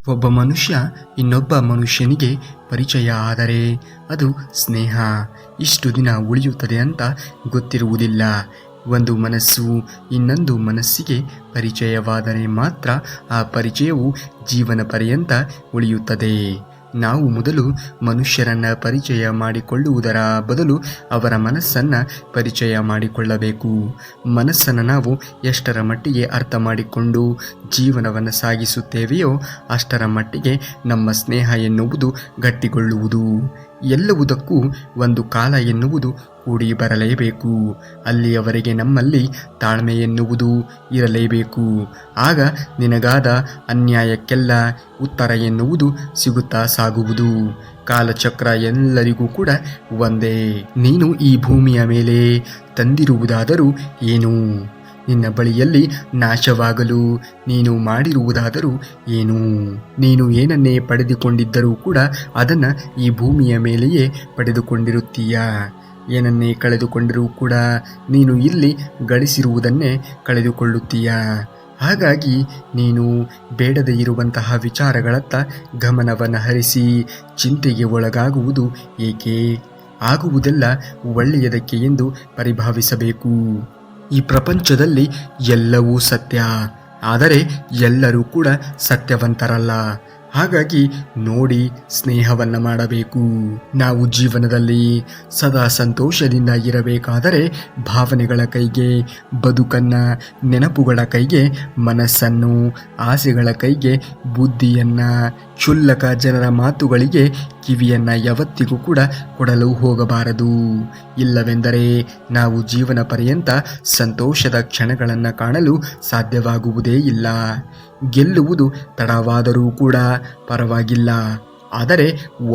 ಒಬ್ಬ ಮನುಷ್ಯ ಇನ್ನೊಬ್ಬ ಮನುಷ್ಯನಿಗೆ ಪರಿಚಯ ಆದರೆ ಅದು ಸ್ನೇಹ ಇಷ್ಟು ದಿನ ಉಳಿಯುತ್ತದೆ ಅಂತ ಗೊತ್ತಿರುವುದಿಲ್ಲ. ಒಂದು ಮನಸ್ಸು ಇನ್ನೊಂದು ಮನಸ್ಸಿಗೆ ಪರಿಚಯವಾದರೆ ಮಾತ್ರ ಆ ಪರಿಚಯವು ಜೀವನ ಪರ್ಯಂತ ಉಳಿಯುತ್ತದೆ. ನಾವು ಮೊದಲು ಮನುಷ್ಯರನ್ನು ಪರಿಚಯ ಮಾಡಿಕೊಳ್ಳುವುದರ ಬದಲು ಅವರ ಮನಸ್ಸನ್ನು ಪರಿಚಯ ಮಾಡಿಕೊಳ್ಳಬೇಕು. ಮನಸ್ಸನ್ನು ನಾವು ಎಷ್ಟರ ಮಟ್ಟಿಗೆ ಅರ್ಥ ಮಾಡಿಕೊಂಡು ಜೀವನವನ್ನು ಸಾಗಿಸುತ್ತೇವೆಯೋ ಅಷ್ಟರ ಮಟ್ಟಿಗೆ ನಮ್ಮ ಸ್ನೇಹ ಎನ್ನುವುದು ಗಟ್ಟಿಗೊಳ್ಳುವುದು. ಎಲ್ಲವುದಕ್ಕೂ ಒಂದು ಕಾಲ ಎನ್ನುವುದು ಕೂಡಿ ಬರಲೇಬೇಕು. ಅಲ್ಲಿಯವರೆಗೆ ನಮ್ಮಲ್ಲಿ ತಾಳ್ಮೆ ಎನ್ನುವುದು ಇರಲೇಬೇಕು. ಆಗ ನಿನಗಾದ ಅನ್ಯಾಯಕ್ಕೆಲ್ಲ ಉತ್ತರ ಎನ್ನುವುದು ಸಿಗುತ್ತಾ ಸಾಗುವುದು. ಕಾಲಚಕ್ರ ಎಲ್ಲರಿಗೂ ಕೂಡ ಒಂದೇ. ನೀನು ಈ ಭೂಮಿಯ ಮೇಲೆ ತಂದಿರುವುದಾದರೂ ಏನು, ನಿನ್ನ ಬಳಿಯಲ್ಲಿ ನಾಶವಾಗಲು ನೀನು ಮಾಡಿರುವುದಾದರೂ ಏನು? ನೀನು ಏನನ್ನೇ ಪಡೆದುಕೊಂಡಿದ್ದರೂ ಕೂಡ ಅದನ್ನು ಈ ಭೂಮಿಯ ಮೇಲೆಯೇ ಪಡೆದುಕೊಂಡಿರುತ್ತೀಯ. ಏನನ್ನೇ ಕಳೆದುಕೊಂಡರೂ ಕೂಡ ನೀನು ಇಲ್ಲಿ ಗಳಿಸಿರುವುದನ್ನೇ ಕಳೆದುಕೊಳ್ಳುತ್ತೀಯ. ಹಾಗಾಗಿ ನೀನು ಬೇಡದೇ ಇರುವಂತಹ ವಿಚಾರಗಳತ್ತ ಗಮನವನ್ನು ಹರಿಸಿ ಚಿಂತೆಗೆ ಒಳಗಾಗುವುದು ಏಕೆ? ಆಗುವುದೆಲ್ಲ ಒಳ್ಳೆಯದಕ್ಕೆ ಎಂದು ಪರಿಭಾವಿಸಬೇಕು. ಈ ಪ್ರಪಂಚದಲ್ಲಿ ಎಲ್ಲವೂ ಸತ್ಯ, ಆದರೆ ಎಲ್ಲರೂ ಕೂಡ ಸತ್ಯವಂತರಲ್ಲ. ಹಾಗಾಗಿ ನೋಡಿ ಸ್ನೇಹವನ್ನು ಮಾಡಬೇಕು. ನಾವು ಜೀವನದಲ್ಲಿ ಸದಾ ಸಂತೋಷದಿಂದ ಇರಬೇಕಾದರೆ ಭಾವನೆಗಳ ಕೈಗೆ ಬದುಕನ್ನು, ನೆನಪುಗಳ ಕೈಗೆ ಮನಸ್ಸನ್ನು, ಆಸೆಗಳ ಕೈಗೆ ಬುದ್ಧಿಯನ್ನು, ಕ್ಷುಲ್ಲಕ ಜನರ ಮಾತುಗಳಿಗೆ ಕಿವಿಯನ್ನು ಯಾವತ್ತಿಗೂ ಕೂಡ ಕೊಡಲು ಹೋಗಬಾರದು. ಇಲ್ಲವೆಂದರೆ ನಾವು ಜೀವನ ಪರ್ಯಂತ ಸಂತೋಷದ ಕ್ಷಣಗಳನ್ನು ಕಾಣಲು ಸಾಧ್ಯವಾಗುವುದೇ ಇಲ್ಲ. ಗೆಲ್ಲುವುದು ತಡವಾದರೂ ಕೂಡ ಪರವಾಗಿಲ್ಲ, ಆದರೆ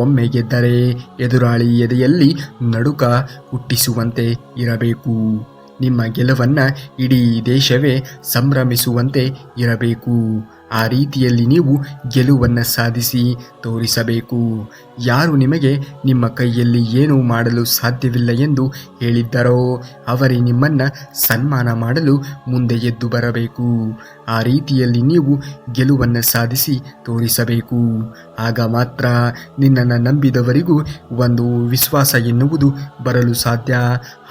ಒಮ್ಮೆ ಗೆದ್ದರೆ ಎದುರಾಳಿ ಎದೆಯಲ್ಲಿ ನಡುಕ ಹುಟ್ಟಿಸುವಂತೆ ಇರಬೇಕು. ನಿಮ್ಮ ಗೆಲುವನ್ನು ಇಡೀ ದೇಶವೇ ಸಂಭ್ರಮಿಸುವಂತೆ ಇರಬೇಕು. ಆ ರೀತಿಯಲ್ಲಿ ನೀವು ಗೆಲುವನ್ನು ಸಾಧಿಸಿ ತೋರಿಸಬೇಕು. ಯಾರು ನಿಮಗೆ ನಿಮ್ಮ ಕೈಯಲ್ಲಿ ಏನೂ ಮಾಡಲು ಸಾಧ್ಯವಿಲ್ಲ ಎಂದು ಹೇಳಿದ್ದರೋ ಅವರೇ ನಿಮ್ಮನ್ನು ಸನ್ಮಾನ ಮಾಡಲು ಮುಂದೆ ಎದ್ದು ಬರಬೇಕು. ಆ ರೀತಿಯಲ್ಲಿ ನೀವು ಗೆಲುವನ್ನು ಸಾಧಿಸಿ ತೋರಿಸಬೇಕು. ಆಗ ಮಾತ್ರ ನಿನ್ನನ್ನು ನಂಬಿದವರಿಗೂ ಒಂದು ವಿಶ್ವಾಸ ಎನ್ನುವುದು ಬರಲು ಸಾಧ್ಯ.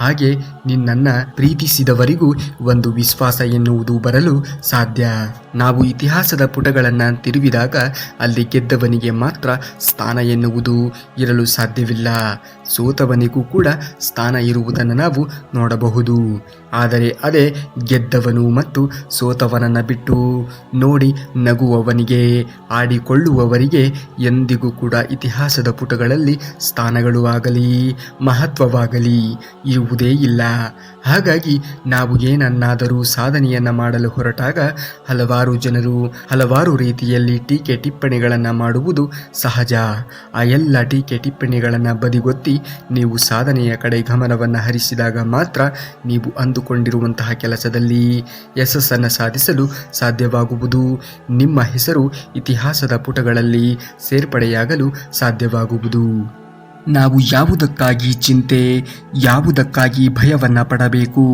ಹಾಗೆ ನಿನ್ನನ್ನು ಪ್ರೀತಿಸಿದವರಿಗೂ ಒಂದು ವಿಶ್ವಾಸ ಎನ್ನುವುದು ಬರಲು ಸಾಧ್ಯ. ನಾವು ಇತಿಹಾಸದ ಪುಟಗಳನ್ನು ತಿರುವಿದಾಗ ಅಲ್ಲಿ ಗೆದ್ದವನಿಗೆ ಮಾತ್ರ ಸ್ಥಾನ ಎನ್ನುವುದು ಇರಲು ಸಾಧ್ಯವಿಲ್ಲ. ಸೋತವನಿಗೂ ಕೂಡ ಸ್ಥಾನ ಇರುವುದನ್ನು ನಾವು ನೋಡಬಹುದು. ಆದರೆ ಅದೇ ಗೆದ್ದವನು ಮತ್ತು ಸೋತವನನ್ನು ಬಿಟ್ಟು ನೋಡಿ ನಗುವವನಿಗೆ, ಆಡಿಕೊಳ್ಳುವವರಿಗೆ ಎಂದಿಗೂ ಕೂಡ ಇತಿಹಾಸದ ಪುಟಗಳಲ್ಲಿ ಸ್ಥಾನಗಳು ಆಗಲಿ ಮಹತ್ವವಾಗಲಿ ಇರುವುದೇ ಇಲ್ಲ. ಹಾಗಾಗಿ ನಾವು ಏನನ್ನಾದರೂ ಸಾಧನೆಯನ್ನು ಮಾಡಲು ಹೊರಟಾಗ ಹಲವಾರು ಜನರು ಹಲವಾರು ರೀತಿಯಲ್ಲಿ ಟೀಕೆ ಟಿಪ್ಪಣಿಗಳನ್ನು ಮಾಡುವುದು ಸಹಜ. ಆ ಎಲ್ಲ ಟೀಕೆ ಟಿಪ್ಪಣಿಗಳನ್ನು ಬದಿಗೊತ್ತಿ ನೀವು ಸಾಧನೆಯ ಕಡೆ ಗಮನವನ್ನು ಹರಿಸಿದಾಗ ಮಾತ್ರ ನೀವು ಅಂದುಕೊಂಡಿರುವಂತಹ ಕೆಲಸದಲ್ಲಿ ಯಶಸ್ಸನ್ನು ಸಾಧಿಸಲು ಸಾಧ್ಯವಾಗುವುದು. ನಿಮ್ಮ ಹೆಸರು ಇತಿಹಾಸದ ಪುಟಗಳಲ್ಲಿ ಸೇರ್ಪಡೆಯಾಗಲು ಸಾಧ್ಯವಾಗುವುದು. ನಾವು ಯಾವುದಕ್ಕಾಗಿ ಚಿಂತೆ, ಯಾವುದಕ್ಕಾಗಿ ಭಯವನ್ನು ಪಡಬೇಕು,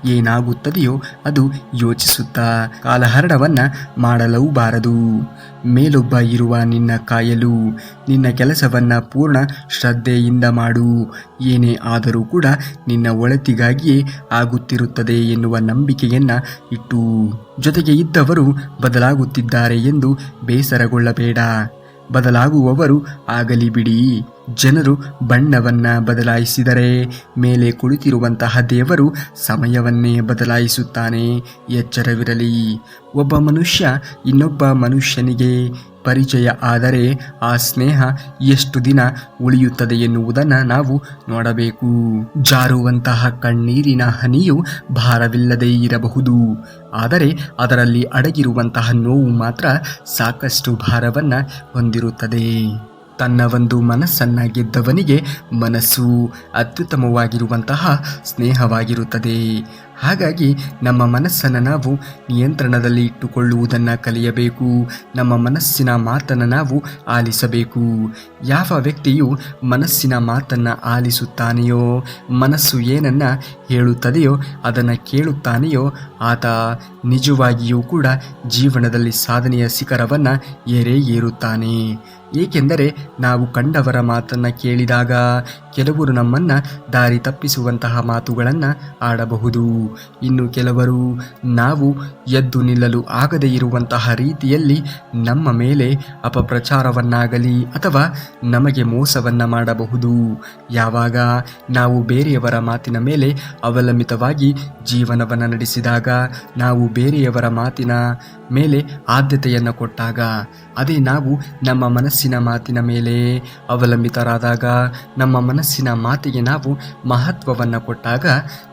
ಏನಾಗುತ್ತದೆಯೋ ಅದು ಯೋಚಿಸುತ್ತಾ ಕಾಲಹರಣವನ್ನು ಮಾಡಲೂಬಾರದು. ಮೇಲೊಬ್ಬ ಇರುವ ನಿನ್ನ ಕಾಯಲು ನಿನ್ನ ಕೆಲಸವನ್ನು ಪೂರ್ಣ ಶ್ರದ್ಧೆಯಿಂದ ಮಾಡು. ಏನೇ ಆದರೂ ಕೂಡ ನಿನ್ನ ಒಳಿತಿಗಾಗಿಯೇ ಆಗುತ್ತಿರುತ್ತದೆ ಎನ್ನುವ ನಂಬಿಕೆಯನ್ನು ಇಟ್ಟು. ಜೊತೆಗೆ ಇದ್ದವರು ಬದಲಾಗುತ್ತಿದ್ದಾರೆ ಎಂದು ಬೇಸರಗೊಳ್ಳಬೇಡ. ಬದಲಾಗುವವರು ಆಗಲಿ ಬಿಡಿ. ಜನರು ಬಣ್ಣವನ್ನು ಬದಲಾಯಿಸಿದರೆ ಮೇಲೆ ಕುಳಿತಿರುವಂತಹ ದೇವರು ಸಮಯವನ್ನೇ ಬದಲಾಯಿಸುತ್ತಾನೆ. ಎಚ್ಚರವಿರಲಿ. ಒಬ್ಬ ಮನುಷ್ಯ ಇನ್ನೊಬ್ಬ ಮನುಷ್ಯನಿಗೆ ಪರಿಚಯ ಆದರೆ ಆ ಸ್ನೇಹ ಎಷ್ಟು ದಿನ ಉಳಿಯುತ್ತದೆ ಎನ್ನುವುದನ್ನು ನಾವು ನೋಡಬೇಕು. ಜಾರುವಂತಹ ಕಣ್ಣೀರಿನ ಹನಿಯು ಭಾರವಿಲ್ಲದೆ ಇರಬಹುದು, ಆದರೆ ಅದರಲ್ಲಿ ಅಡಗಿರುವಂತಹ ನೋವು ಮಾತ್ರ ಸಾಕಷ್ಟು ಭಾರವನ್ನು ಹೊಂದಿರುತ್ತದೆ. ತನ್ನ ಒಂದು ಮನಸ್ಸನ್ನ ಗೆದ್ದವನಿಗೆ ಮನಸ್ಸು ಅತ್ಯುತ್ತಮವಾಗಿರುವಂತಹ ಸ್ನೇಹವಾಗಿರುತ್ತದೆ. ಹಾಗಾಗಿ ನಮ್ಮ ಮನಸ್ಸನ್ನು ನಾವು ನಿಯಂತ್ರಣದಲ್ಲಿ ಇಟ್ಟುಕೊಳ್ಳುವುದನ್ನು ಕಲಿಯಬೇಕು. ನಮ್ಮ ಮನಸ್ಸಿನ ಮಾತನ್ನು ನಾವು ಆಲಿಸಬೇಕು. ಯಾವ ವ್ಯಕ್ತಿಯು ಮನಸ್ಸಿನ ಮಾತನ್ನು ಆಲಿಸುತ್ತಾನೆಯೋ, ಮನಸ್ಸು ಏನನ್ನ ಹೇಳುತ್ತದೆಯೋ ಅದನ್ನು ಕೇಳುತ್ತಾನೆಯೋ ಆತ ನಿಜವಾಗಿಯೂ ಕೂಡ ಜೀವನದಲ್ಲಿ ಸಾಧನೆಯ ಶಿಖರವನ್ನು ಏರುತ್ತಾನೆ. ಏಕೆಂದರೆ ನಾವು ಕಂಡವರ ಮಾತನ್ನು ಕೇಳಿದಾಗ ಕೆಲವರು ನಮ್ಮನ್ನು ದಾರಿ ತಪ್ಪಿಸುವಂತಹ ಮಾತುಗಳನ್ನು ಆಡಬಹುದು. ಇನ್ನು ಕೆಲವರು ನಾವು ಎದ್ದು ನಿಲ್ಲಲು ಆಗದೇ ಇರುವಂತಹ ರೀತಿಯಲ್ಲಿ ನಮ್ಮ ಮೇಲೆ ಅಪಪ್ರಚಾರವನ್ನಾಗಲಿ ಅಥವಾ ನಮಗೆ ಮೋಸವನ್ನು ಮಾಡಬಹುದು. ಯಾವಾಗ ನಾವು ಬೇರೆಯವರ ಮಾತಿನ ಮೇಲೆ ಅವಲಂಬಿತವಾಗಿ ಜೀವನವನ್ನು ನಡೆಸಿದಾಗ, ನಾವು ಬೇರೆಯವರ ಮಾತಿನ ಮೇಲೆ ಆದ್ಯತೆಯನ್ನು ಕೊಟ್ಟಾಗ, ಅದೇ ನಾವು ನಮ್ಮ ಮನಸ್ಸಿನ ಮಾತಿನ ಮೇಲೆ ಅವಲಂಬಿತರಾದಾಗ, ನಮ್ಮ ಮನಸ್ಸಿನ ಮಾತಿಗೆ ನಾವು ಮಹತ್ವವನ್ನು ಕೊಟ್ಟಾಗ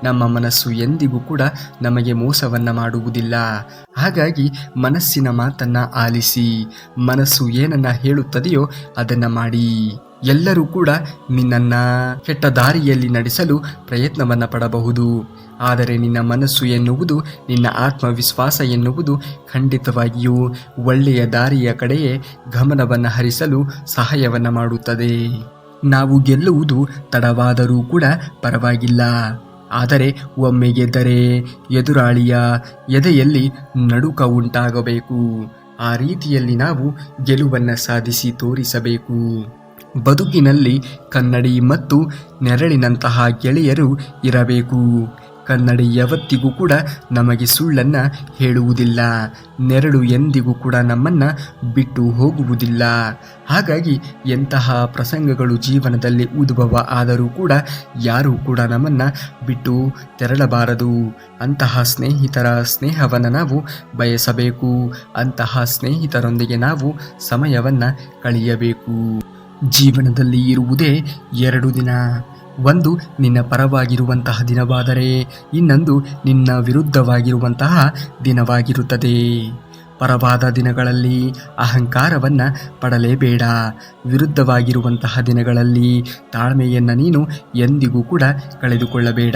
ನಮ್ಮ ಮನಸ್ಸು ಎಂದಿಗೂ ಕೂಡ ನಮಗೆ ಮೋಸವನ್ನು ಮಾಡುವುದಿಲ್ಲ. ಹಾಗಾಗಿ ಮನಸ್ಸಿನ ಮಾತನ್ನು ಆಲಿಸಿ, ಮನಸ್ಸು ಏನನ್ನ ಹೇಳುತ್ತದೆಯೋ ಅದನ್ನು ಮಾಡಿ. ಎಲ್ಲರೂ ಕೂಡ ನಿನ್ನನ್ನು ಕೆಟ್ಟ ದಾರಿಯಲ್ಲಿ ನಡೆಸಲು ಪ್ರಯತ್ನವನ್ನು ಪಡಬಹುದು, ಆದರೆ ನಿನ್ನ ಮನಸ್ಸು ಎನ್ನುವುದು, ನಿನ್ನ ಆತ್ಮವಿಶ್ವಾಸ ಎನ್ನುವುದು ಖಂಡಿತವಾಗಿಯೂ ಒಳ್ಳೆಯ ದಾರಿಯ ಕಡೆಯೇ ಗಮನವನ್ನು ಹರಿಸಲು ಸಹಾಯವನ್ನು ಮಾಡುತ್ತದೆ. ನಾವು ಗೆಲ್ಲುವುದು ತಡವಾದರೂ ಕೂಡ ಪರವಾಗಿಲ್ಲ, ಆದರೆ ಒಮ್ಮೆ ಗೆದ್ದರೆ ಎದುರಾಳಿಯ ಎದೆಯಲ್ಲಿ ನಡುಕ ಉಂಟಾಗಬೇಕು. ಆ ರೀತಿಯಲ್ಲಿ ನಾವು ಗೆಲುವನ್ನು ಸಾಧಿಸಿ ತೋರಿಸಬೇಕು. ಬದುಕಿನಲ್ಲಿ ಕನ್ನಡಿ ಮತ್ತು ನೆರಳಿನಂತಹ ಗೆಳೆಯರು ಇರಬೇಕು. ಕನ್ನಡಿ ಯಾವತ್ತಿಗೂ ಕೂಡ ನಮಗೆ ಸುಳ್ಳನ್ನು ಹೇಳುವುದಿಲ್ಲ, ನೆರಳು ಎಂದಿಗೂ ಕೂಡ ನಮ್ಮನ್ನು ಬಿಟ್ಟು ಹೋಗುವುದಿಲ್ಲ. ಹಾಗಾಗಿ ಎಂತಹ ಪ್ರಸಂಗಗಳು ಜೀವನದಲ್ಲಿ ಉದ್ಭವ ಆದರೂ ಕೂಡ ಯಾರೂ ಕೂಡ ನಮ್ಮನ್ನು ಬಿಟ್ಟು ತೆರಳಬಾರದು. ಅಂತಹ ಸ್ನೇಹಿತರ ಸ್ನೇಹವನ್ನು ನಾವು ಬಯಸಬೇಕು. ಅಂತಹ ಸ್ನೇಹಿತರೊಂದಿಗೆ ನಾವು ಸಮಯವನ್ನು ಕಳೆಯಬೇಕು. ಜೀವನದಲ್ಲಿ ಇರುವುದೇ 2 ದಿನ. ಒಂದು ನಿನ್ನ ಪರವಾಗಿರುವಂತಹ ದಿನವಾದರೆ ಇನ್ನೊಂದು ನಿನ್ನ ವಿರುದ್ಧವಾಗಿರುವಂತಹ ದಿನವಾಗಿರುತ್ತದೆ. ಪರವಾದ ದಿನಗಳಲ್ಲಿ ಅಹಂಕಾರವನ್ನು ಪಡಲೇಬೇಡ. ವಿರುದ್ಧವಾಗಿರುವಂತಹ ದಿನಗಳಲ್ಲಿ ತಾಳ್ಮೆಯನ್ನು ನೀನು ಎಂದಿಗೂ ಕೂಡ ಕಳೆದುಕೊಳ್ಳಬೇಡ.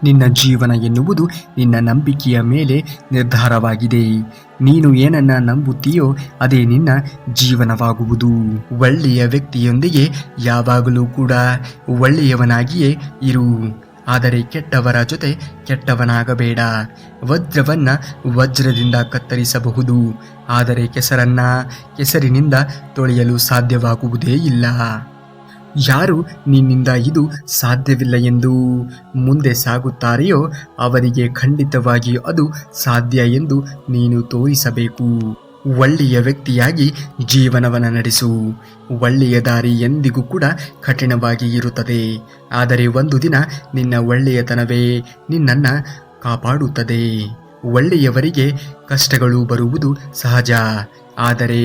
ನಿನ್ನ ಜೀವನ ಎನ್ನುವುದು ನಿನ್ನ ನಂಬಿಕೆಯ ಮೇಲೆ ನಿರ್ಧಾರವಾಗಿದೆ. ನೀನು ಏನನ್ನ ನಂಬುತ್ತೀಯೋ ಅದೇ ನಿನ್ನ ಜೀವನವಾಗುವುದು. ಒಳ್ಳೆಯ ವ್ಯಕ್ತಿಯೊಂದಿಗೆ ಯಾವಾಗಲೂ ಕೂಡ ಒಳ್ಳೆಯವನಾಗಿಯೇ ಇರು, ಆದರೆ ಕೆಟ್ಟವರ ಜೊತೆ ಕೆಟ್ಟವನಾಗಬೇಡ. ವಜ್ರವನ್ನು ವಜ್ರದಿಂದ ಕತ್ತರಿಸಬಹುದು, ಆದರೆ ಕೆಸರನ್ನ ಕೆಸರಿನಿಂದ ತೊಳೆಯಲು ಸಾಧ್ಯವಾಗುವುದೇ ಇಲ್ಲ. ಯಾರು ನಿನ್ನಿಂದ ಇದು ಸಾಧ್ಯವಿಲ್ಲ ಎಂದು ಮುಂದೆ ಸಾಗುತ್ತಾರೆಯೋ ಅವರಿಗೆ ಖಂಡಿತವಾಗಿಯೂ ಅದು ಸಾಧ್ಯ ಎಂದು ನೀನು ತೋರಿಸಬೇಕು. ಒಳ್ಳೆಯ ವ್ಯಕ್ತಿಯಾಗಿ ಜೀವನವನ್ನು ನಡೆಸು. ಒಳ್ಳೆಯ ದಾರಿ ಎಂದಿಗೂ ಕೂಡ ಕಠಿಣವಾಗಿ ಇರುತ್ತದೆ, ಆದರೆ ಒಂದು ದಿನ ನಿನ್ನ ಒಳ್ಳೆಯತನವೇ ನಿನ್ನನ್ನು ಕಾಪಾಡುತ್ತದೆ. ಒಳ್ಳೆಯವರಿಗೆ ಕಷ್ಟಗಳು ಬರುವುದು ಸಹಜ, ಆದರೆ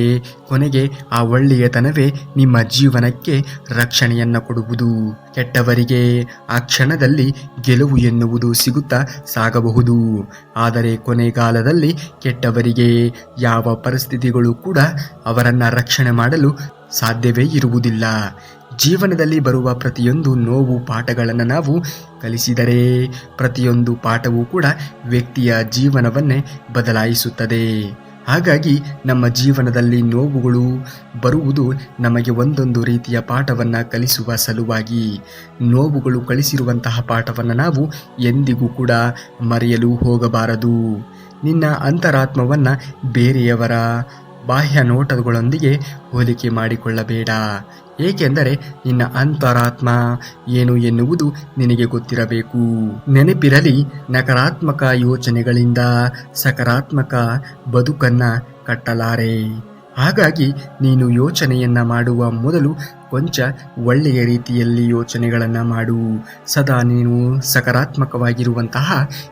ಕೊನೆಗೆ ಆ ಒಳ್ಳೆಯತನವೇ ನಿಮ್ಮ ಜೀವನಕ್ಕೆ ರಕ್ಷಣೆಯನ್ನು ಕೊಡುವುದು. ಕೆಟ್ಟವರಿಗೆ ಆ ಕ್ಷಣದಲ್ಲಿ ಗೆಲುವು ಎನ್ನುವುದು ಸಿಗುತ್ತಾ ಸಾಗಬಹುದು, ಆದರೆ ಕೊನೆಗಾಲದಲ್ಲಿ ಕೆಟ್ಟವರಿಗೆ ಯಾವ ಪರಿಸ್ಥಿತಿಗಳು ಕೂಡ ಅವರನ್ನು ರಕ್ಷಣೆ ಮಾಡಲು ಸಾಧ್ಯವೇ ಇರುವುದಿಲ್ಲ. ಜೀವನದಲ್ಲಿ ಬರುವ ಪ್ರತಿಯೊಂದು ನೋವು ಪಾಠಗಳನ್ನು ನಾವು ಕಲಿಸಿದರೆ ಪ್ರತಿಯೊಂದು ಪಾಠವೂ ಕೂಡ ವ್ಯಕ್ತಿಯ ಜೀವನವನ್ನೇ ಬದಲಾಯಿಸುತ್ತದೆ. ಹಾಗಾಗಿ ನಮ್ಮ ಜೀವನದಲ್ಲಿ ನೋವುಗಳು ಬರುವುದು ನಮಗೆ ಒಂದೊಂದು ರೀತಿಯ ಪಾಠವನ್ನು ಕಲಿಸುವ ಸಲುವಾಗಿ. ನೋವುಗಳು ಕಲಿಸಿರುವಂತಹ ಪಾಠವನ್ನು ನಾವು ಎಂದಿಗೂ ಕೂಡ ಮರೆಯಲು ಹೋಗಬಾರದು. ನಿನ್ನ ಅಂತರಾತ್ಮವನ್ನು ಬೇರೆಯವರ ಬಾಹ್ಯ ನೋಟಗಳೊಂದಿಗೆ ಹೋಲಿಕೆ ಮಾಡಿಕೊಳ್ಳಬೇಡ, ಏಕೆಂದರೆ ನಿನ್ನ ಅಂತರಾತ್ಮ ಏನು ಎನ್ನುವುದು ನಿನಗೆ ಗೊತ್ತಿರಬೇಕು. ನೆನಪಿರಲಿ, ನಕಾರಾತ್ಮಕ ಯೋಚನೆಗಳಿಂದ ಸಕಾರಾತ್ಮಕ ಬದುಕನ್ನು ಕಟ್ಟಲಾರೆ. ಹಾಗಾಗಿ ನೀನು ಯೋಚನೆಯನ್ನು ಮಾಡುವ ಮೊದಲು ಕೊಂಚ ಒಳ್ಳೆಯ ರೀತಿಯಲ್ಲಿ ಯೋಚನೆಗಳನ್ನು ಮಾಡು. ಸದಾ ನೀನು ಸಕಾರಾತ್ಮಕವಾಗಿರುವಂತಹ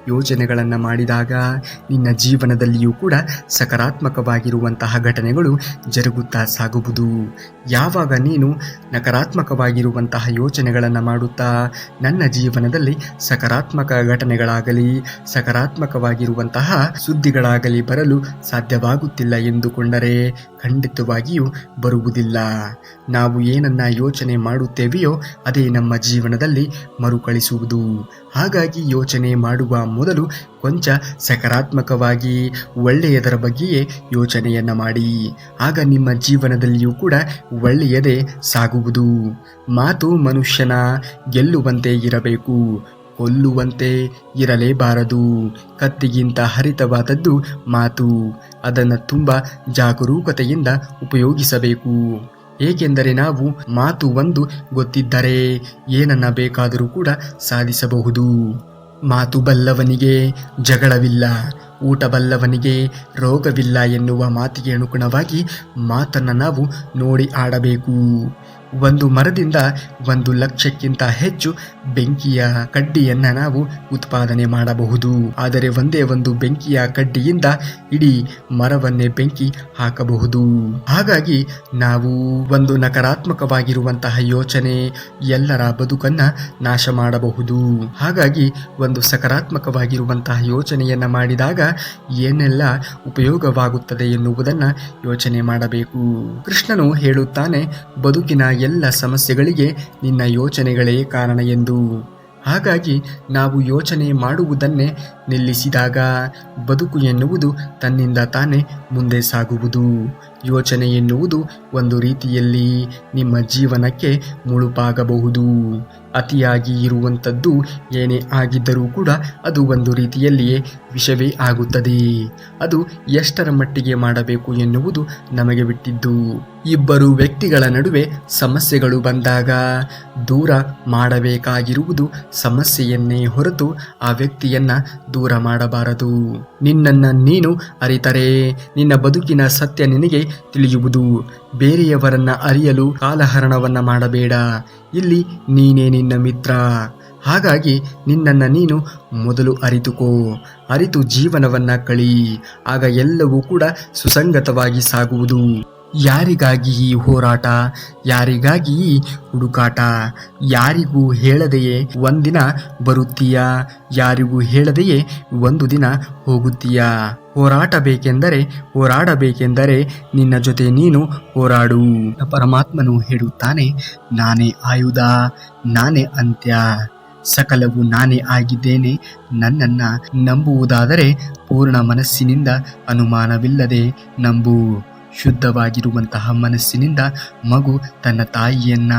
ಯೋಚನೆಗಳನ್ನು ಮಾಡಿದಾಗ ನಿನ್ನ ಜೀವನದಲ್ಲಿಯೂ ಕೂಡ ಸಕಾರಾತ್ಮಕವಾಗಿರುವಂತಹ ಘಟನೆಗಳು ಜರುಗುತ್ತಾ ಸಾಗುವುದು. ಯಾವಾಗ ನೀನು ನಕಾರಾತ್ಮಕವಾಗಿರುವಂತಹ ಯೋಚನೆಗಳನ್ನು ಮಾಡುತ್ತಾ ನನ್ನ ಜೀವನದಲ್ಲಿ ಸಕಾರಾತ್ಮಕ ಘಟನೆಗಳಾಗಲಿ ಸಕಾರಾತ್ಮಕವಾಗಿರುವಂತಹ ಸುದ್ದಿಗಳಾಗಲಿ ಬರಲು ಸಾಧ್ಯವಾಗುತ್ತಿಲ್ಲ ಎಂದುಕೊಂಡರೆ ಖಂಡಿತವಾಗಿಯೂ ಬರುವುದಿಲ್ಲ. ನಾವು ಏನನ್ನ ಯೋಚನೆ ಮಾಡುತ್ತೇವೆಯೋ ಅದೇ ನಮ್ಮ ಜೀವನದಲ್ಲಿ ಮರುಕಳಿಸುವುದು. ಹಾಗಾಗಿ ಯೋಚನೆ ಮಾಡುವ ಮೊದಲು ಕೊಂಚ ಸಕಾರಾತ್ಮಕವಾಗಿ ಒಳ್ಳೆಯದರ ಬಗ್ಗೆಯೇ ಯೋಚನೆಯನ್ನ ಮಾಡಿ. ಆಗ ನಿಮ್ಮ ಜೀವನದಲ್ಲಿಯೂ ಕೂಡ ಒಳ್ಳೆಯದೇ ಸಾಗುವುದು. ಮಾತು ಮನುಷ್ಯನ ಗೆಲ್ಲುವಂತೆ ಇರಬೇಕು, ಕೊಲ್ಲುವಂತೆ ಇರಲೇಬಾರದು. ಕತ್ತಿಗಿಂತ ಹರಿತವಾದದ್ದು ಮಾತು. ಅದನ್ನು ತುಂಬ ಜಾಗರೂಕತೆಯಿಂದ ಉಪಯೋಗಿಸಬೇಕು. ಏಕೆಂದರೆ ನಾವು ಮಾತು ಒಂದು ಗೊತ್ತಿದ್ದರೆ ಏನನ್ನ ಬೇಕಾದರೂ ಕೂಡ ಸಾಧಿಸಬಹುದು. ಮಾತು ಬಲ್ಲವನಿಗೆ ಜಗಳವಿಲ್ಲ, ಊಟ ಬಲ್ಲವನಿಗೆ ರೋಗವಿಲ್ಲ ಎನ್ನುವ ಮಾತಿಗೆ ಅನುಗುಣವಾಗಿ ಮಾತನ್ನು ನಾವು ನೋಡಿ ಆಡಬೇಕು. ಒಂದು ಮರದಿಂದ 1,00,000ಕ್ಕಿಂತ ಹೆಚ್ಚು ಬೆಂಕಿಯ ಕಡ್ಡಿಯನ್ನು ನಾವು ಉತ್ಪಾದನೆ ಮಾಡಬಹುದು. ಆದರೆ ಒಂದೇ ಒಂದು ಬೆಂಕಿಯ ಕಡ್ಡಿಯಿಂದ ಇಡೀ ಮರವನ್ನೇ ಬೆಂಕಿ ಹಾಕಬಹುದು. ಹಾಗಾಗಿ ನಾವು ಒಂದು ನಕಾರಾತ್ಮಕವಾಗಿರುವಂತಹ ಯೋಚನೆ ಎಲ್ಲರ ಬದುಕನ್ನ ನಾಶ ಮಾಡಬಹುದು. ಹಾಗಾಗಿ ಒಂದು ಸಕಾರಾತ್ಮಕವಾಗಿರುವಂತಹ ಯೋಚನೆಯನ್ನ ಮಾಡಿದಾಗ ಏನೆಲ್ಲ ಉಪಯೋಗವಾಗುತ್ತದೆ ಎನ್ನುವುದನ್ನ ಯೋಚನೆ ಮಾಡಬೇಕು. ಕೃಷ್ಣನು ಹೇಳುತ್ತಾನೆ, ಬದುಕಿನ ಎಲ್ಲ ಸಮಸ್ಯೆಗಳಿಗೆ ನಿನ್ನ ಯೋಚನೆಗಳೇ ಕಾರಣ ಎಂದು. ಹಾಗಾಗಿ ನಾವು ಯೋಚನೆ ಮಾಡುವುದನ್ನೇ ನಿಲ್ಲಿಸಿದಾಗ ಬದುಕು ಎನ್ನುವುದು ತನ್ನಿಂದ ತಾನೇ ಮುಂದೆ ಸಾಗುವುದು. ಯೋಚನೆ ಎನ್ನುವುದು ಒಂದು ರೀತಿಯಲ್ಲಿ ನಿಮ್ಮ ಜೀವನಕ್ಕೆ ಮುಳುಪಾಗಬಹುದು. ಅತಿಯಾಗಿ ಇರುವಂಥದ್ದು ಏನೇ ಆಗಿದ್ದರೂ ಕೂಡ ಅದು ಒಂದು ರೀತಿಯಲ್ಲಿಯೇ ವಿಷವೇ ಆಗುತ್ತದೆ. ಅದು ಎಷ್ಟರ ಮಟ್ಟಿಗೆ ಮಾಡಬೇಕು ಎನ್ನುವುದು ನಮಗೆ ಬಿಟ್ಟಿದ್ದು. ಇಬ್ಬರು ವ್ಯಕ್ತಿಗಳ ನಡುವೆ ಸಮಸ್ಯೆಗಳು ಬಂದಾಗ ದೂರ ಮಾಡಬೇಕಾಗಿರುವುದು ಸಮಸ್ಯೆಯನ್ನೇ ಹೊರತು ಆ ವ್ಯಕ್ತಿಯನ್ನ ದೂರ ಮಾಡಬಾರದು. ನಿನ್ನನ್ನು ನೀನು ಅರಿತರೆ ನಿನ್ನ ಬದುಕಿನ ಸತ್ಯ ನಿನಗೆ ತಿಳಿಯುವುದು. ಬೇರೆಯವರನ್ನ ಅರಿಯಲು ಕಾಲಹರಣವನ್ನ ಮಾಡಬೇಡ. ಇಲ್ಲಿ ನೀನೇ ನಿನ್ನ ಮಿತ್ರ. ಹಾಗಾಗಿ ನಿನ್ನನ್ನು ನೀನು ಮೊದಲು ಅರಿತುಕೋ. ಅರಿತು ಜೀವನವನ್ನ ಕಳಿ. ಆಗ ಎಲ್ಲವೂ ಕೂಡ ಸುಸಂಗತವಾಗಿ ಸಾಗುವುದು. ಯಾರಿಗಾಗಿ ಈ ಹೋರಾಟ, ಯಾರಿಗಾಗಿ ಈ ಹುಡುಕಾಟ? ಯಾರಿಗೂ ಹೇಳದೆಯೇ ಒಂದಿನ ಬರುತ್ತೀಯಾ, ಯಾರಿಗೂ ಹೇಳದೆಯೇ ಒಂದು ದಿನ ಹೋಗುತ್ತೀಯಾ? ಹೋರಾಡಬೇಕೆಂದರೆ ನಿನ್ನ ಜೊತೆ ನೀನು ಹೋರಾಡು. ಪರಮಾತ್ಮನು ಹೇಳುತ್ತಾನೆ, ನಾನೇ ಆಯುಧ, ನಾನೇ ಅಂತ್ಯ, ಸಕಲವು ನಾನೇ ಆಗಿದ್ದೇನೆ. ನನ್ನನ್ನು ನಂಬುವುದಾದರೆ ಪೂರ್ಣ ಮನಸ್ಸಿನಿಂದ ಅನುಮಾನವಿಲ್ಲದೆ ನಂಬು. ಶುದ್ಧವಾಗಿರುವಂತಹ ಮನಸ್ಸಿನಿಂದ ಮಗು ತನ್ನ ತಾಯಿಯನ್ನ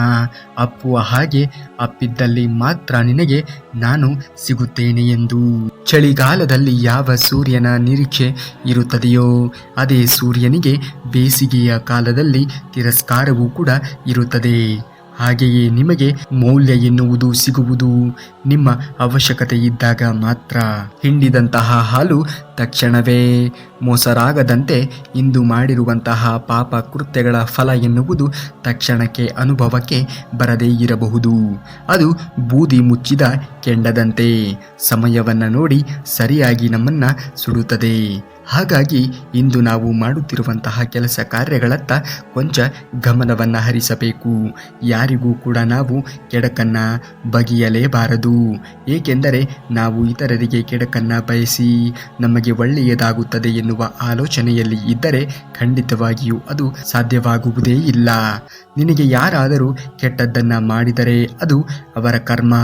ಅಪ್ಪುವ ಹಾಗೆ ಅಪ್ಪಿದ್ದಲ್ಲಿ ಮಾತ್ರ ನಿನಗೆ ನಾನು ಸಿಗುತ್ತೇನೆ ಎಂದು. ಚಳಿಗಾಲದಲ್ಲಿ ಯಾವ ಸೂರ್ಯನ ನಿರೀಕ್ಷೆ ಇರುತ್ತದೆಯೋ ಅದೇ ಸೂರ್ಯನಿಗೆ ಬೇಸಿಗೆಯ ಕಾಲದಲ್ಲಿ ತಿರಸ್ಕಾರವೂ ಕೂಡ ಇರುತ್ತದೆ. ಹಾಗೆಯೇ ನಿಮಗೆ ಮೌಲ್ಯ ಎನ್ನುವುದು ಸಿಗುವುದು ನಿಮ್ಮ ಅವಶ್ಯಕತೆ ಇದ್ದಾಗ ಮಾತ್ರ. ಹಿಂಡಿದಂತಹ ಹಾಲು ತಕ್ಷಣವೇ ಮೊಸರಾಗದಂತೆ ಇಂದು ಮಾಡಿರುವಂತಹ ಪಾಪ ಕೃತ್ಯಗಳ ಫಲ ಎನ್ನುವುದು ತಕ್ಷಣಕ್ಕೆ ಅನುಭವಕ್ಕೆ ಬರದೇ ಇರಬಹುದು. ಅದು ಬೂದಿ ಮುಚ್ಚಿದ ಕೆಂಡದಂತೆ ಸಮಯವನ್ನು ನೋಡಿ ಸರಿಯಾಗಿ ನಮ್ಮನ್ನು ಸುಡುತ್ತದೆ. ಹಾಗಾಗಿ ಇಂದು ನಾವು ಮಾಡುತ್ತಿರುವಂತಹ ಕೆಲಸ ಕಾರ್ಯಗಳತ್ತ ಕೊಂಚ ಗಮನವನ್ನು ಹರಿಸಬೇಕು. ಯಾರಿಗೂ ಕೂಡ ನಾವು ಕೆಡಕನ್ನು ಬಗೆಯಲೇಬಾರದು. ಏಕೆಂದರೆ ನಾವು ಇತರರಿಗೆ ಕೆಡಕನ್ನು ಬಯಸಿ ನಮಗೆ ಒಳ್ಳೆಯದಾಗುತ್ತದೆ ಎನ್ನುವ ಆಲೋಚನೆಯಲ್ಲಿ ಇದ್ದರೆ ಖಂಡಿತವಾಗಿಯೂ ಅದು ಸಾಧ್ಯವಾಗುವುದೇ ಇಲ್ಲ. ನಿನಗೆ ಯಾರಾದರೂ ಕೆಟ್ಟದ್ದನ್ನು ಮಾಡಿದರೆ ಅದು ಅವರ ಕರ್ಮ.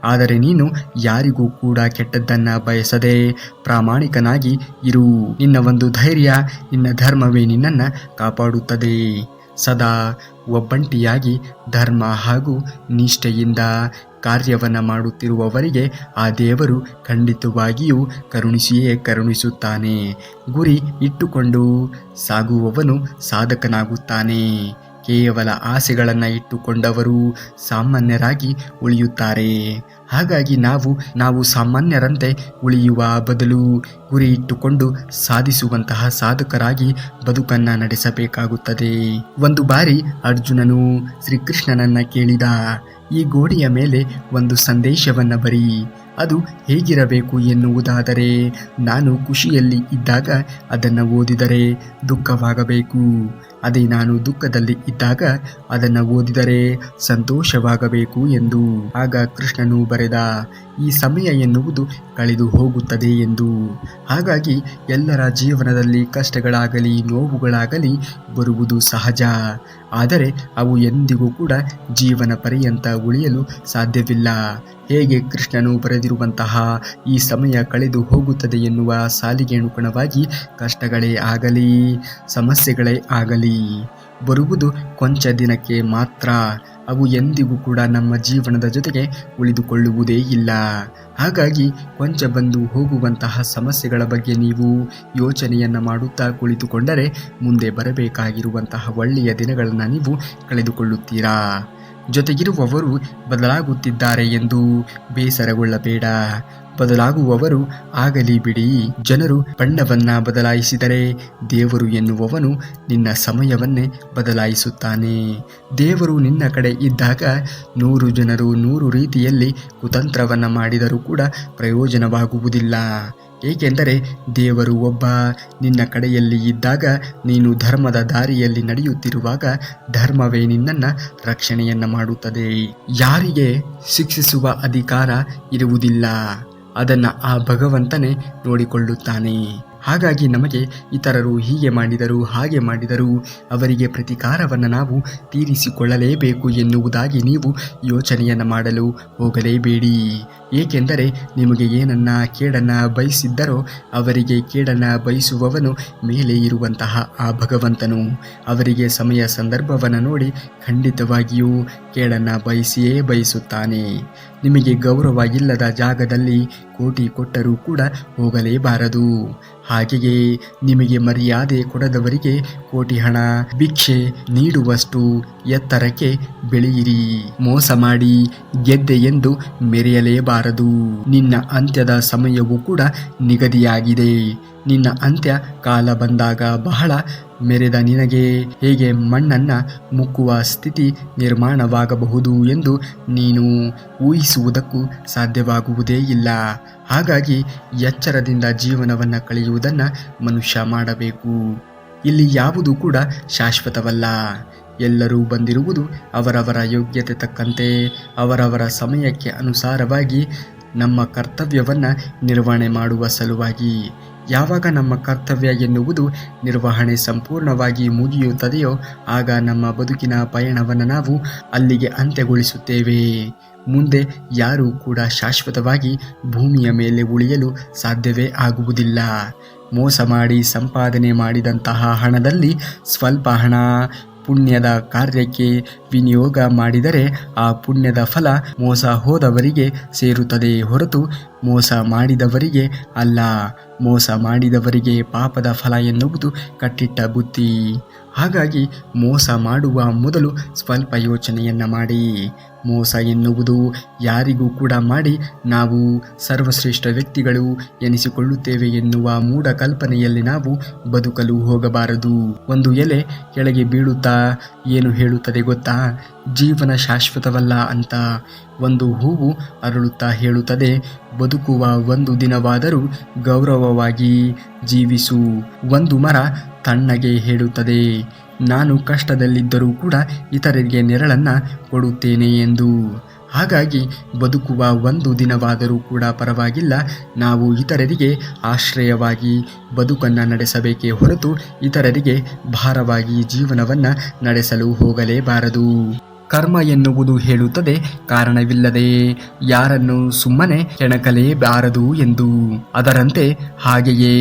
ಆದರೆ ನೀನು ಯಾರಿಗೂ ಕೂಡ ಕೆಟ್ಟದ್ದನ್ನು ಬಯಸದೆ ಪ್ರಾಮಾಣಿಕನಾಗಿ ಇರು. ನಿನ್ನ ಒಂದು ಧೈರ್ಯ, ನಿನ್ನ ಧರ್ಮವೇ ನಿನ್ನನ್ನು ಕಾಪಾಡುತ್ತದೆ. ಸದಾ ಒಬ್ಬಂಟಿಯಾಗಿ ಧರ್ಮ ಹಾಗೂ ನಿಷ್ಠೆಯಿಂದ ಕಾರ್ಯವನ್ನು ಮಾಡುತ್ತಿರುವವರಿಗೆ ಆ ದೇವರು ಖಂಡಿತವಾಗಿಯೂ ಕರುಣಿಸಿಯೇ ಕರುಣಿಸುತ್ತಾನೆ. ಗುರಿ ಇಟ್ಟುಕೊಂಡು ಸಾಗುವವನು ಸಾಧಕನಾಗುತ್ತಾನೆ. ಕೇವಲ ಆಸೆಗಳನ್ನು ಇಟ್ಟುಕೊಂಡವರು ಸಾಮಾನ್ಯರಾಗಿ ಉಳಿಯುತ್ತಾರೆ. ಹಾಗಾಗಿ ನಾವು ಸಾಮಾನ್ಯರಂತೆ ಉಳಿಯುವ ಬದಲು ಗುರಿ ಇಟ್ಟುಕೊಂಡು ಸಾಧಿಸುವಂತಹ ಸಾಧಕರಾಗಿ ಬದುಕನ್ನು ನಡೆಸಬೇಕಾಗುತ್ತದೆ. ಒಂದು ಬಾರಿ ಅರ್ಜುನನು ಶ್ರೀಕೃಷ್ಣನನ್ನ ಕೇಳಿದ, ಈ ಗೋಡೆಯ ಮೇಲೆ ಒಂದು ಸಂದೇಶವನ್ನು ಬರಿ. ಅದು ಹೇಗಿರಬೇಕು ಎನ್ನುವುದಾದರೆ, ನಾನು ಖುಷಿಯಲ್ಲಿ ಇದ್ದಾಗ ಅದನ್ನು ಓದಿದರೆ ದುಃಖವಾಗಬೇಕು, ಅದೇ ನಾನು ದುಃಖದಲ್ಲಿ ಇದ್ದಾಗ ಅದನ್ನು ಓದಿದರೆ ಸಂತೋಷವಾಗಬೇಕು ಎಂದು. ಆಗ ಕೃಷ್ಣನು ಬರೆದ, ಈ ಸಮಯ ಎನ್ನುವುದು ಕಳೆದು ಹೋಗುತ್ತದೆ ಎಂದು. ಹಾಗಾಗಿ ಎಲ್ಲರ ಜೀವನದಲ್ಲಿ ಕಷ್ಟಗಳಾಗಲಿ ನೋವುಗಳಾಗಲಿ ಬರುವುದು ಸಹಜ. ಆದರೆ ಅವು ಎಂದಿಗೂ ಕೂಡ ಜೀವನ ಪರ್ಯಂತ ಉಳಿಯಲು ಸಾಧ್ಯವಿಲ್ಲ. ಹೇಗೆ ಕೃಷ್ಣನು ಬರೆದಿರುವಂತಹ ಈ ಸಮಯ ಕಳೆದು ಹೋಗುತ್ತದೆ ಎನ್ನುವ ಸಾಲಿಗೆ ಅನುಗುಣವಾಗಿ ಕಷ್ಟಗಳೇ ಆಗಲಿ ಸಮಸ್ಯೆಗಳೇ ಆಗಲಿ ಬರುವುದು ಕೊಂಚ ದಿನಕ್ಕೆ ಮಾತ್ರ. ಅವು ಎಂದಿಗೂ ಕೂಡ ನಮ್ಮ ಜೀವನದ ಜೊತೆಗೆ ಉಳಿದುಕೊಳ್ಳುವುದೇ ಇಲ್ಲ. ಹಾಗಾಗಿ ಕೊಂಚ ಬಂದು ಹೋಗುವಂತಹ ಸಮಸ್ಯೆಗಳ ಬಗ್ಗೆ ನೀವು ಯೋಚನೆಯನ್ನು ಮಾಡುತ್ತಾ ಕುಳಿತುಕೊಂಡರೆ ಮುಂದೆ ಬರಬೇಕಾಗಿರುವಂತಹ ಒಳ್ಳೆಯ ದಿನಗಳನ್ನು ನೀವು ಕಳೆದುಕೊಳ್ಳುತ್ತೀರಾ. ಜೊತೆಗಿರುವವರು ಬದಲಾಗುತ್ತಿದ್ದಾರೆ ಎಂದು ಬೇಸರಗೊಳ್ಳಬೇಡ. ಬದಲಾಗುವವರು ಆಗಲಿ ಬಿಡಿ. ಜನರು ಬಣ್ಣವನ್ನ ಬದಲಾಯಿಸಿದರೆ ದೇವರು ಎನ್ನುವವನು ನಿನ್ನ ಸಮಯವನ್ನೇ ಬದಲಾಯಿಸುತ್ತಾನೆ. ದೇವರು ನಿನ್ನ ಕಡೆ ಇದ್ದಾಗ 100 ಜನರು 100 ರೀತಿಯಲ್ಲಿ ಕುತಂತ್ರವನ್ನ ಮಾಡಿದರೂ ಕೂಡ ಪ್ರಯೋಜನವಾಗುವುದಿಲ್ಲ. ಏಕೆಂದರೆ ದೇವರು ಒಬ್ಬ. ನಿನ್ನ ಕಡೆಯಲ್ಲಿ ಇದ್ದಾಗ ನೀನು ಧರ್ಮದ ದಾರಿಯಲ್ಲಿ ನಡೆಯುತ್ತಿರುವಾಗ ಧರ್ಮವೇ ನಿನ್ನನ್ನು ರಕ್ಷಣೆಯನ್ನ ಮಾಡುತ್ತದೆ. ಯಾರಿಗೆ ಶಿಕ್ಷಿಸುವ ಅಧಿಕಾರ ಇರುವುದಿಲ್ಲ, ಅದನ್ನು ಆ ಭಗವಂತನೇ ನೋಡಿಕೊಳ್ಳುತ್ತಾನೆ. ಹಾಗಾಗಿ ನಮಗೆ ಇತರರು ಹೀಗೆ ಮಾಡಿದರು ಹಾಗೆ ಮಾಡಿದರು ಅವರಿಗೆ ಪ್ರತಿಕಾರವನ್ನು ನಾವು ತೀರಿಸಿಕೊಳ್ಳಲೇಬೇಕು ಎನ್ನುವುದಾಗಿ ನೀವು ಯೋಚನೆಯನ್ನು ಮಾಡಲು ಹೋಗಲೇಬೇಡಿ. ಏಕೆಂದರೆ ನಿಮಗೆ ಏನನ್ನ ಕೇಡನ್ನು ಬಯಸಿದ್ದರೋ ಅವರಿಗೆ ಕೇಡನ್ನು ಬಯಸುವವನು ಮೇಲೆ ಇರುವಂತಹ ಆ ಭಗವಂತನು ಅವರಿಗೆ ಸಮಯ ಸಂದರ್ಭವನ್ನು ನೋಡಿ ಖಂಡಿತವಾಗಿಯೂ ಕೇಡನ್ನು ಬಯಸಿಯೇ ಬಯಸುತ್ತಾನೆ. ನಿಮಗೆ ಗೌರವ ಇಲ್ಲದ ಜಾಗದಲ್ಲಿ ಕೋಟಿ ಕೊಟ್ಟರೂ ಕೂಡ ಹೋಗಲೇಬಾರದು. ಹಾಗೆಯೇ ನಿಮಗೆ ಮರ್ಯಾದೆ ಕೊಡದವರಿಗೆ ಕೋಟಿ ಹಣ ಭಿಕ್ಷೆ ನೀಡುವಷ್ಟು ಎತ್ತರಕ್ಕೆ ಬೆಳೆಯಿರಿ. ಮೋಸ ಮಾಡಿ ಗೆದ್ದೆ ಎಂದು ಮೆರೆಯಲೇಬಾರದು. ನಿನ್ನ ಅಂತ್ಯದ ಸಮಯವೂ ಕೂಡ ನಿಗದಿಯಾಗಿದೆ. ನಿನ್ನ ಅಂತ್ಯ ಕಾಲ ಬಂದಾಗ ಬಹಳ ಮೆರೆದ ನಿನಗೆ ಹೇಗೆ ಮಣ್ಣನ್ನು ಮುಕ್ಕುವ ಸ್ಥಿತಿ ನಿರ್ಮಾಣವಾಗಬಹುದು ಎಂದು ನೀನು ಊಹಿಸುವುದಕ್ಕೂ ಸಾಧ್ಯವಾಗುವುದೇ ಇಲ್ಲ. ಹಾಗಾಗಿ ಎಚ್ಚರದಿಂದ ಜೀವನವನ್ನು ಕಳೆಯುವುದನ್ನು ಮನುಷ್ಯ ಮಾಡಬೇಕು. ಇಲ್ಲಿ ಯಾವುದೂ ಕೂಡ ಶಾಶ್ವತವಲ್ಲ. ಎಲ್ಲರೂ ಬಂದಿರುವುದು ಅವರವರ ಯೋಗ್ಯತೆ ತಕ್ಕಂತೆ ಅವರವರ ಸಮಯಕ್ಕೆ ಅನುಸಾರವಾಗಿ ನಮ್ಮ ಕರ್ತವ್ಯವನ್ನು ನಿರ್ವಹಣೆ ಮಾಡುವ ಸಲುವಾಗಿ. ಯಾವಾಗ ನಮ್ಮ ಕರ್ತವ್ಯ ಎನ್ನುವುದು ನಿರ್ವಹಣೆ ಸಂಪೂರ್ಣವಾಗಿ ಮುಗಿಯುತ್ತದೆಯೋ ಆಗ ನಮ್ಮ ಬದುಕಿನ ಪಯಣವನ್ನು ನಾವು ಅಲ್ಲಿಗೆ ಅಂತ್ಯಗೊಳಿಸುತ್ತೇವೆ. ಮುಂದೆ ಯಾರೂ ಕೂಡ ಶಾಶ್ವತವಾಗಿ ಭೂಮಿಯ ಮೇಲೆ ಉಳಿಯಲು ಸಾಧ್ಯವೇ ಆಗುವುದಿಲ್ಲ. ಮೋಸ ಮಾಡಿ ಸಂಪಾದನೆ ಮಾಡಿದಂತಹ ಹಣದಲ್ಲಿ ಸ್ವಲ್ಪ ಹಣ ಪುಣ್ಯದ ಕಾರ್ಯಕ್ಕೆ ವಿನಿಯೋಗ ಮಾಡಿದರೆ ಆ ಪುಣ್ಯದ ಫಲ ಮೋಸ ಹೋದವರಿಗೆ ಸೇರುತ್ತದೆ ಹೊರತು ಮೋಸ ಮಾಡಿದವರಿಗೆ ಅಲ್ಲ. ಮೋಸ ಮಾಡಿದವರಿಗೆ ಪಾಪದ ಫಲ ಎನ್ನುವುದು ಕಟ್ಟಿಟ್ಟ ಬುತ್ತಿ. ಹಾಗಾಗಿ ಮೋಸ ಮಾಡುವ ಮೊದಲು ಸ್ವಲ್ಪ ಯೋಚನೆಯನ್ನು ಮಾಡಿ. ಮೋಸ ಎನ್ನುವುದು ಯಾರಿಗೂ ಕೂಡ ಮಾಡಿ ನಾವು ಸರ್ವಶ್ರೇಷ್ಠ ವ್ಯಕ್ತಿಗಳು ಎನಿಸಿಕೊಳ್ಳುತ್ತೇವೆ ಎನ್ನುವ ಮೂಢ ಕಲ್ಪನೆಯಲ್ಲಿ ನಾವು ಬದುಕಲು ಹೋಗಬಾರದು. ಒಂದು ಎಲೆ ಕೆಳಗೆ ಬೀಳುತ್ತಾ ಏನು ಹೇಳುತ್ತದೆ ಗೊತ್ತಾ? ಜೀವನ ಶಾಶ್ವತವಲ್ಲ ಅಂತ. ಒಂದು ಹೂವು ಅರಳುತ್ತಾ ಹೇಳುತ್ತದೆ, ಬದುಕುವ ಒಂದು ದಿನವಾದರೂ ಗೌರವವಾಗಿ ಜೀವಿಸು. ಒಂದು ಮರ ತಣ್ಣಗೆ ಹೇಳುತ್ತದೆ, ನಾನು ಕಷ್ಟದಲ್ಲಿದ್ದರೂ ಕೂಡ ಇತರರಿಗೆ ನೆರಳನ್ನು ಕೊಡುತ್ತೇನೆ ಎಂದು. ಹಾಗಾಗಿ ಬದುಕುವ ಒಂದು ದಿನವಾದರೂ ಕೂಡ ಪರವಾಗಿಲ್ಲ, ನಾವು ಇತರರಿಗೆ ಆಶ್ರಯವಾಗಿ ಬದುಕನ್ನು ನಡೆಸಬೇಕೇ ಹೊರತು ಇತರರಿಗೆ ಭಾರವಾಗಿ ಜೀವನವನ್ನು ನಡೆಸಲು ಹೋಗಲೇಬಾರದು. ಕರ್ಮ ಎನ್ನುವುದು ಹೇಳುತ್ತದೆ, ಕಾರಣವಿಲ್ಲದೆ ಯಾರನ್ನು ಸುಮ್ಮನೆ ಕೆಣಕಲೇಬಾರದು ಎಂದು. ಅದರಂತೆ ಹಾಗೆಯೇ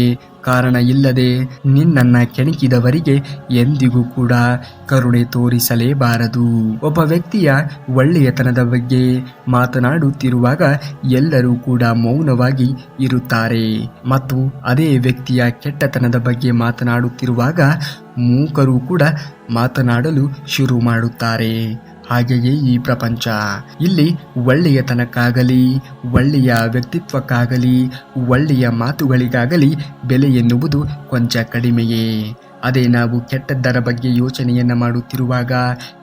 ಕಾರಣ ಇಲ್ಲದೆ ನಿನ್ನನ್ನು ಕೆಣಕಿದವರಿಗೆ ಎಂದಿಗೂ ಕೂಡ ಕರುಣೆ ತೋರಿಸಲೇಬಾರದು. ಒಬ್ಬ ವ್ಯಕ್ತಿಯ ಒಳ್ಳೆಯತನದ ಬಗ್ಗೆ ಮಾತನಾಡುತ್ತಿರುವಾಗ ಎಲ್ಲರೂ ಕೂಡ ಮೌನವಾಗಿ ಇರುತ್ತಾರೆ ಮತ್ತು ಅದೇ ವ್ಯಕ್ತಿಯ ಕೆಟ್ಟತನದ ಬಗ್ಗೆ ಮಾತನಾಡುತ್ತಿರುವಾಗ ಮೂಕರು ಕೂಡ ಮಾತನಾಡಲು ಶುರು ಮಾಡುತ್ತಾರೆ. ಹಾಗೆಯೇ ಈ ಪ್ರಪಂಚ. ಇಲ್ಲಿ ಒಳ್ಳೆಯತನಕ್ಕಾಗಲಿ ಒಳ್ಳೆಯ ವ್ಯಕ್ತಿತ್ವಕ್ಕಾಗಲಿ ಒಳ್ಳೆಯ ಮಾತುಗಳಿಗಾಗಲಿ ಬೆಲೆ ಎನ್ನುವುದು ಕೊಂಚ ಕಡಿಮೆಯೇ. ಅದೇ ನಾವು ಕೆಟ್ಟದ್ದರ ಬಗ್ಗೆ ಯೋಚನೆಯನ್ನು ಮಾಡುತ್ತಿರುವಾಗ,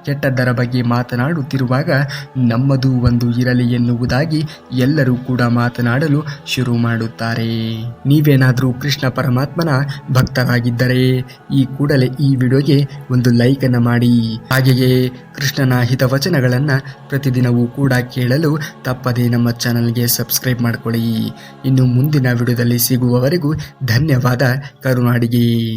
ಕೆಟ್ಟದ್ದರ ಬಗ್ಗೆ ಮಾತನಾಡುತ್ತಿರುವಾಗ ನಮ್ಮದು ಒಂದು ಇರಲಿ ಎನ್ನುವುದಾಗಿ ಎಲ್ಲರೂ ಕೂಡ ಮಾತನಾಡಲು ಶುರು ಮಾಡುತ್ತಾರೆ. ನೀವೇನಾದರೂ ಕೃಷ್ಣ ಪರಮಾತ್ಮನ ಭಕ್ತರಾಗಿದ್ದರೆ ಈ ಕೂಡಲೇ ಈ ವಿಡಿಯೋಗೆ ಒಂದು ಲೈಕನ್ನು ಮಾಡಿ. ಹಾಗೆಯೇ ಕೃಷ್ಣನ ಹಿತವಚನಗಳನ್ನು ಪ್ರತಿದಿನವೂ ಕೂಡ ಕೇಳಲು ತಪ್ಪದೇ ನಮ್ಮ ಚಾನಲ್ಗೆ ಸಬ್ಸ್ಕ್ರೈಬ್ ಮಾಡಿಕೊಳ್ಳಿ. ಇನ್ನು ಮುಂದಿನ ವಿಡಿಯೋದಲ್ಲಿ ಸಿಗುವವರೆಗೂ ಧನ್ಯವಾದ. ಕರುನಾಡಿಗೆ.